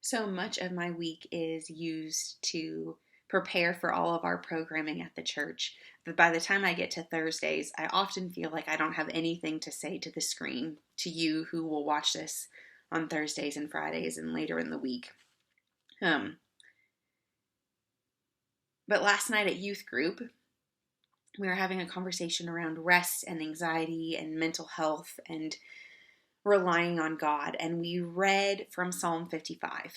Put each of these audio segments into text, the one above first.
So much of my week is used to prepare for all of our programming at the church. But by the time I get to Thursdays, I often feel like I don't have anything to say to the screen, to you who will watch this on Thursdays and Fridays and later in the week. But last night at youth group, we were having a conversation around rest and anxiety and mental health and relying on God. And we read from Psalm 55.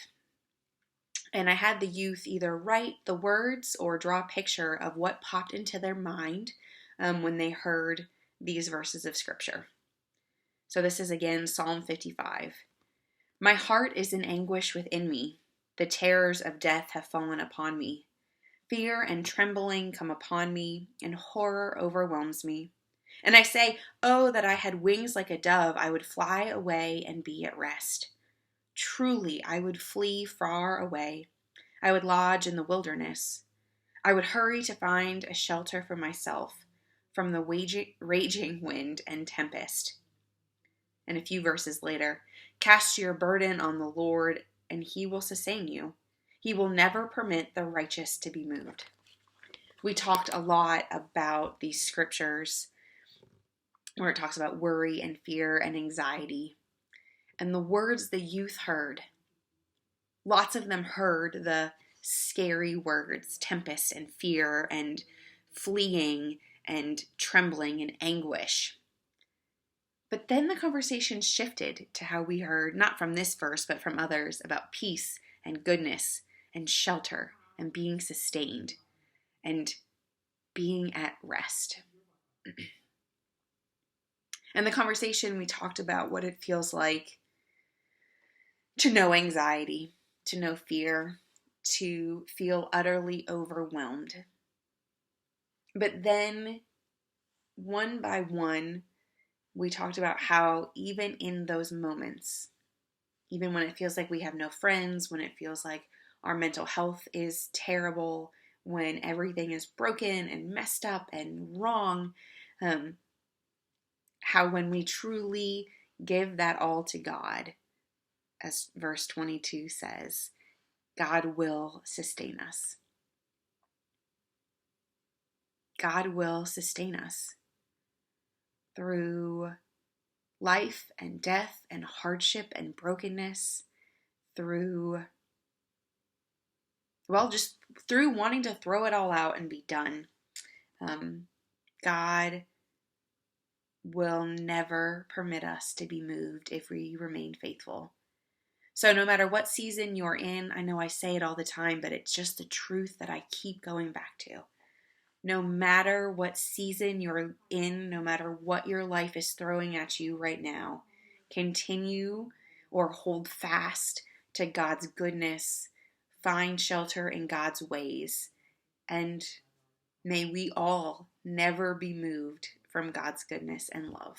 And I had the youth either write the words or draw a picture of what popped into their mind when they heard these verses of Scripture. So this is again Psalm 55. My heart is in anguish within me. The terrors of death have fallen upon me. Fear and trembling come upon me, and horror overwhelms me. And I say, oh, that I had wings like a dove, I would fly away and be at rest. Truly, I would flee far away. I would lodge in the wilderness. I would hurry to find a shelter for myself from the raging wind and tempest. And a few verses later, cast your burden on the Lord, and he will sustain you. He will never permit the righteous to be moved. We talked a lot about these scriptures where it talks about worry and fear and anxiety. And the words the youth heard, lots of them heard the scary words, tempest and fear and fleeing and trembling and anguish. But then the conversation shifted to how we heard, not from this verse, but from others, about peace and goodness and shelter and being sustained and being at rest. And the conversation, we talked about what it feels like to know anxiety, to know fear, to feel utterly overwhelmed. But then, one by one, we talked about how even in those moments, even when it feels like we have no friends, when it feels like our mental health is terrible, when everything is broken and messed up and wrong, how when we truly give that all to God, as verse 22 says, God will sustain us. God will sustain us through life and death and hardship and brokenness, just through wanting to throw it all out and be done. God will never permit us to be moved if we remain faithful. So no matter what season you're in, I know I say it all the time, but it's just the truth that I keep going back to. No matter what season you're in, no matter what your life is throwing at you right now, continue or hold fast to God's goodness, find shelter in God's ways, and may we all never be moved from God's goodness and love.